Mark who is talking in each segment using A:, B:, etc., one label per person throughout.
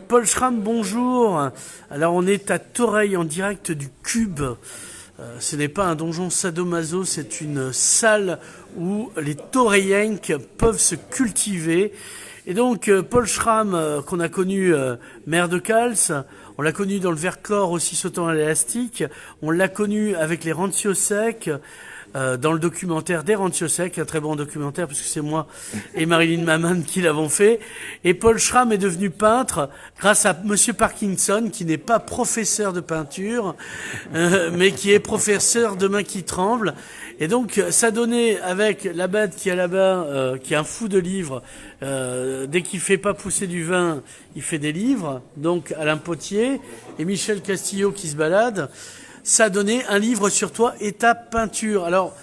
A: Paul Schramm, bonjour. Alors on est à Toreil en direct du Cube. Ce n'est pas un donjon sadomaso, c'est une salle où les Toreyenques peuvent se cultiver. Et donc Paul Schramm, qu'on a connu maire de Cals, on l'a connu dans le Vercors aussi sautant à l'élastique, on l'a connu avec les Rantios secs, dans le documentaire des Rantios secs, un très bon documentaire puisque c'est moi et Marilyn Maman qui l'avons fait. Et Paul Schramm est devenu peintre grâce à Monsieur Parkinson, qui n'est pas professeur de peinture, mais qui est professeur de mains qui tremblent. Et donc ça donnait avec la bête qui est là-bas, qui est un fou de livres. Dès qu'il fait pas pousser du vin, il fait des livres. Donc Alain Potier et Michel Castillo qui se baladent. Ça a donné un livre sur toi et ta peinture. Alors,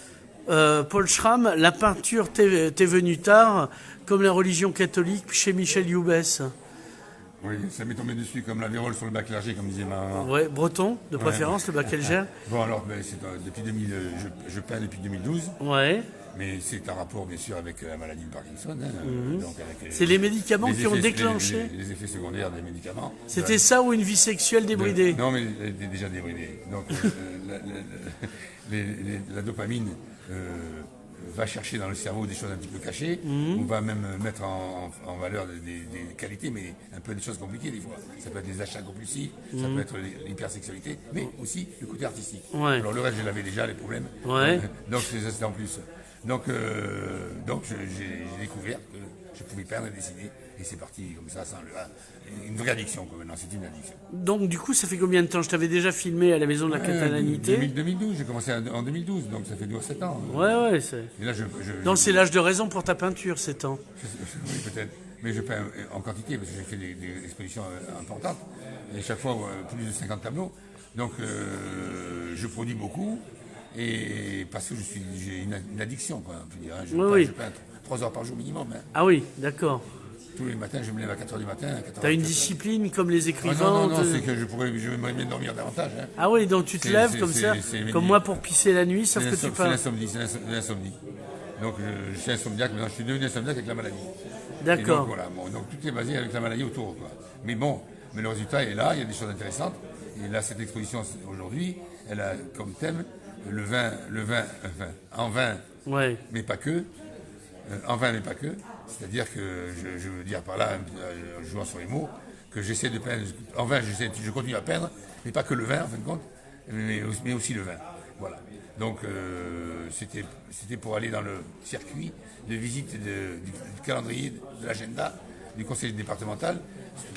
A: Paul Schramm, la peinture t'est venue tard, comme la religion catholique chez Michel Youbès.
B: Oui, ça m'est tombé dessus comme la vérole sur le bac clergé, comme disait ma maman.
A: Ouais, breton, de préférence, le bac Elgère.
B: Bon, alors, depuis 2000, je peins depuis 2012.
A: Ouais.
B: Mais c'est un rapport, bien sûr, avec la maladie de Parkinson. Donc
A: C'est les médicaments qui ont déclenché.
B: Les effets secondaires des médicaments.
A: C'était ça ou une vie sexuelle débridée?
B: Non, mais elle était déjà débridée. Donc, la dopamine va chercher dans le cerveau des choses un petit peu cachées. On va même mettre en valeur des qualités, mais un peu des choses compliquées des fois. Ça peut être des achats compulsifs, ça peut être l'hypersexualité, mais aussi le côté artistique.
A: Ouais.
B: Alors le reste, je l'avais déjà, les problèmes.
A: Ouais.
B: Donc c'est en plus. Donc j'ai découvert que je pouvais peindre et dessiner, et c'est parti comme ça, sans une vraie addiction. Maintenant, c'est une addiction.
A: Donc du coup, ça fait combien de temps? Je t'avais déjà filmé à la Maison de la Catalanité.
B: 2012, j'ai commencé en 2012, donc ça fait 7 ans.
A: Ouais.
B: Et là,
A: Donc c'est l'âge de raison pour ta peinture, 7 ans.
B: Oui, peut-être. Mais je peins en quantité, parce que j'ai fait des expositions importantes, et chaque fois plus de 50 tableaux. Donc je produis beaucoup, et parce que j'ai une addiction, quoi, on peut dire. Je peins 3 heures par jour minimum. Hein.
A: Ah oui, d'accord.
B: Tous les matins, je me lève à 4 heures du matin.
A: T'as une discipline comme les écrivains?
B: Non, c'est que j'aimerais bien dormir davantage. Hein.
A: Ah oui, donc tu te lèves comme ça, comme moi pour pisser la nuit, sauf que tu parles.
B: C'est l'insomnie. Donc je suis insomniaque, maintenant je suis devenu insomniaque avec la maladie.
A: D'accord.
B: Donc voilà, donc tout est basé avec la maladie autour. Quoi. Mais le résultat est là, il y a des choses intéressantes. Et là, cette exposition aujourd'hui, elle a comme thème le vin, en vin,
A: ouais.
B: Mais pas que. En vin, mais pas que. C'est-à-dire que je veux dire par là, en jouant sur les mots, que j'essaie de peindre. En vin, je continue à peindre, mais pas que le vin, en fin de compte, mais aussi le vin. Voilà. Donc, c'était pour aller dans le circuit de visite du calendrier, de l'agenda du conseil départemental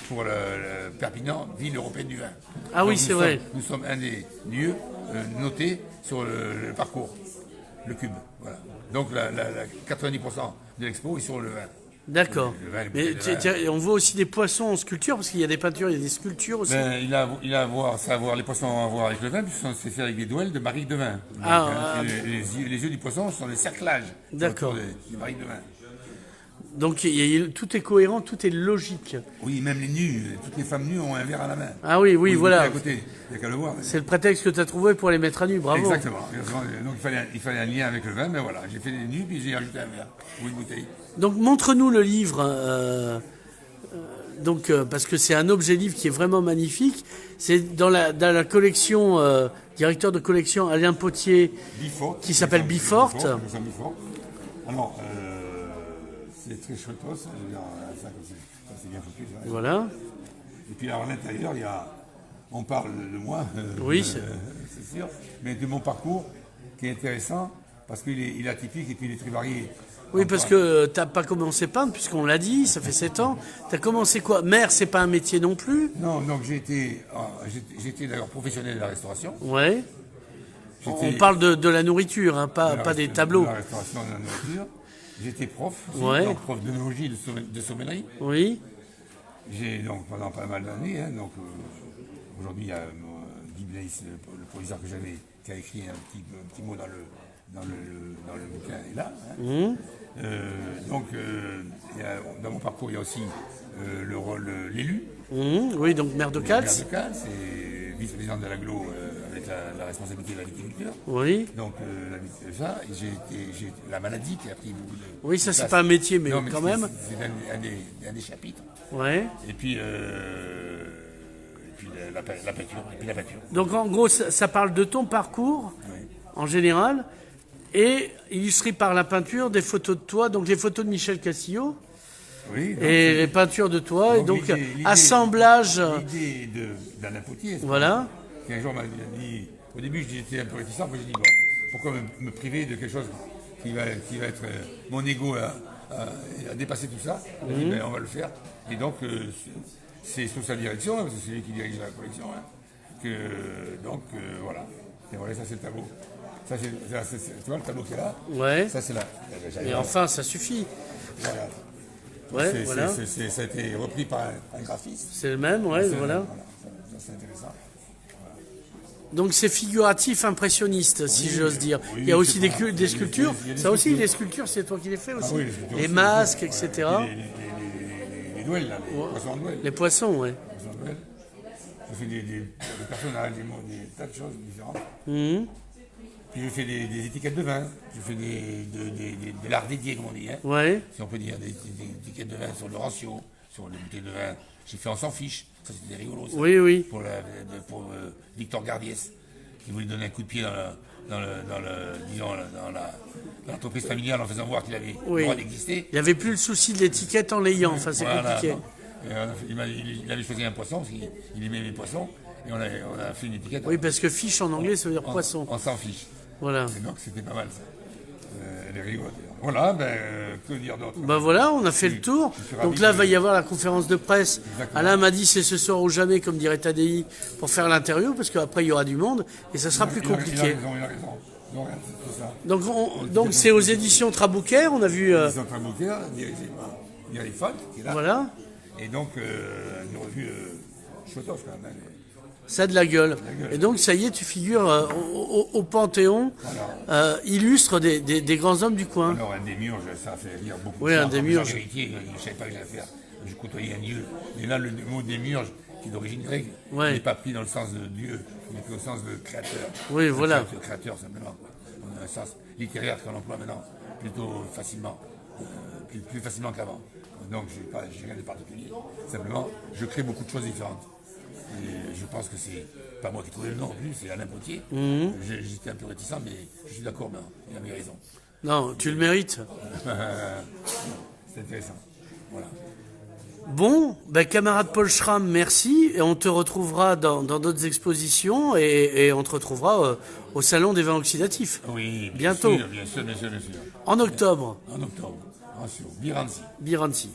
B: pour le Perpignan, ville européenne du vin.
A: Ah donc oui, c'est vrai.
B: Nous sommes un des lieux notés sur le parcours, le cube. Voilà. Donc, 90% de l'expo est sur le vin.
A: D'accord. Mais on voit aussi des poissons en sculpture, parce qu'il y a des peintures, il y a des sculptures aussi.
B: Il a à voir, les poissons ont à voir avec le vin, puisque c'est fait avec des douelles de barriques de vin. Les yeux du poisson sont les cerclages.
A: D'accord.
B: Des barriques de vin.
A: Donc tout est cohérent, tout est logique.
B: Oui, même les nus, toutes les femmes nues ont un verre à la main.
A: Ah oui, voilà.
B: À côté, il n'y a qu'à le voir.
A: C'est le prétexte que tu as trouvé pour les mettre à nu, bravo.
B: Exactement. Donc il fallait un lien avec le vin, mais voilà, j'ai fait des nus, puis j'ai ajouté un verre ou une bouteille.
A: Donc montre-nous le livre, parce que c'est un objet livre qui est vraiment magnifique. C'est dans la collection, directeur de collection Alain Potier, qui s'appelle Bifort.
B: Alors, c'est très chouette, ça, je veux dire, ça c'est bien foutu. Ça.
A: Voilà.
B: Et puis alors, à l'intérieur, on parle de moi,
A: oui,
B: c'est sûr, mais de mon parcours qui est intéressant parce qu'il est atypique et puis il est très varié.
A: Oui, parce que tu n'as pas commencé peintre, puisqu'on l'a dit, ça fait 7 ans. Tu as commencé quoi? Maire, c'est pas un métier non plus?
B: Non, donc j'ai été d'ailleurs professionnel de la restauration.
A: Ouais. On parle de la nourriture, hein, pas des tableaux.
B: De la restauration, de la nourriture. J'étais prof,
A: ouais.
B: Prof d'œnologie de sommellerie.
A: Oui.
B: J'ai donc pendant pas mal d'années, aujourd'hui il y a Guy Blaise, le proviseur que j'avais, qui a écrit un petit mot dans le bouquin, est là. Hein. Dans mon parcours, il y a aussi le rôle l'élu.
A: Oui, donc maire de Cals.
B: Maire de Cals, c'est vice-président de l'aglo avec avec la responsabilité de la viticulture.
A: Oui.
B: Donc, ça, j'ai la maladie qui a pris beaucoup de.
A: Oui, ça,
B: de
A: c'est
B: place.
A: pas un métier, mais,
B: Non,
A: quand même.
B: C'est un des chapitres.
A: Ouais.
B: Et puis la peinture. Et puis la peinture.
A: Donc, en gros, ça parle de ton parcours,
B: Oui.
A: en général, et illustré par la peinture, des photos de toi, donc les photos de Michel Castillo,
B: Oui, donc,
A: et les peintures de toi, et donc
B: l'idée-
A: assemblage.
B: L'idée d'Alain Potier.
A: Voilà.
B: Qui un jour m'a dit, au début j'étais un peu réticent, après j'ai dit, bon, pourquoi me priver de quelque chose qui va être mon ego à dépasser tout ça. J'ai dit, ben, on va le faire. Et donc, c'est sous sa direction, parce que c'est lui qui dirige la collection, voilà. Et voilà, ça c'est le tableau. Ça, tu vois le tableau qui est là.
A: Ouais.
B: Ça c'est là.
A: Et enfin, ça suffit.
B: Voilà.
A: Ouais, voilà.
B: Ça a été repris par un graphiste.
A: C'est le même, ouais, voilà.
B: Ça, c'est intéressant.
A: Donc c'est figuratif, impressionniste, si j'ose dire.
B: oui,
A: il y a aussi
B: c'est pas-
A: des sculptures.
B: il y a des
A: Ça aussi,
B: sculptures.
A: les sculptures, c'est toi qui les fais aussi.
B: Ah oui, les sculptures
A: les
B: aussi,
A: masques,
B: ouais.
A: etc.
B: Les duels, là, les poissons duels.
A: Les poissons, ouais.
B: Les poissons duels. Je fais des personnages, des tas de choses différentes.
A: Mhm.
B: Puis je fais des étiquettes de vin. Je fais de l'art dédié, comme on dit. Hein.
A: Ouais.
B: Si on peut dire, des étiquettes de vin sur le ratio, sur les bouteilles de vin. J'ai fait On s'en fiche. Ça, c'était rigolo. Ça.
A: Oui, oui.
B: Pour Victor Gardiès, qui voulait donner un coup de pied dans l'entreprise familiale en faisant voir qu'il avait le droit d'exister.
A: Il n'y avait plus le souci de l'étiquette en l'ayant. Enfin, c'est compliqué.
B: Il avait choisi un poisson, parce qu'il aimait les poissons, et on a fait une étiquette.
A: Oui, parce que fiche en anglais, ça veut dire poisson.
B: On s'en fiche.
A: Voilà.
B: Et donc c'était pas mal ça. Elle est rigolote. Voilà, que dire d'autre?
A: Ben voilà, on a fait le tour. Donc là, il va y avoir la conférence de presse.
B: Exactement.
A: Alain m'a dit c'est ce soir ou jamais, comme dirait Tadei, pour faire l'interview, parce qu'après il y aura du monde et ça sera plus compliqué.
B: Il a raison. Donc, c'est ça.
A: Donc c'est aux éditions Traboucaire, on a vu.
B: Ils sont en train de monter, dirigé par Gary Falk, qui est là.
A: Voilà,
B: Et donc, une revue chouette quand même.
A: ça a de la gueule. Et donc ça y est, tu figures au Panthéon, illustre des grands hommes du coin.
B: Alors, un démiurge, ça fait rire beaucoup.
A: Oui, un démiurge.
B: Je ne savais pas que j'allais faire. Je côtoyais un dieu. Mais là, le mot démiurge, qui est d'origine grecque,
A: Ouais.
B: n'est pas pris dans le sens de Dieu, mais pris au sens de créateur.
A: Oui, voilà.
B: Le créateur, simplement. On a un sens littéraire qu'on emploie maintenant, plutôt facilement, plus facilement qu'avant. Donc, j'ai rien de particulier. Simplement, je crée beaucoup de choses différentes. Et je pense que c'est pas moi qui ai trouvé le nom en plus, c'est Alain Potier. J'étais un peu réticent, mais je suis d'accord, mais il avait raison.
A: Non, tu le mérites.
B: C'est intéressant. Voilà.
A: Bon, camarade Paul Schramm, merci. Et on te retrouvera dans d'autres expositions et on te retrouvera au Salon des vins oxydatifs.
B: Oui,
A: bientôt.
B: Bien sûr.
A: En octobre.
B: En octobre, Biranzi.
A: Biranzi.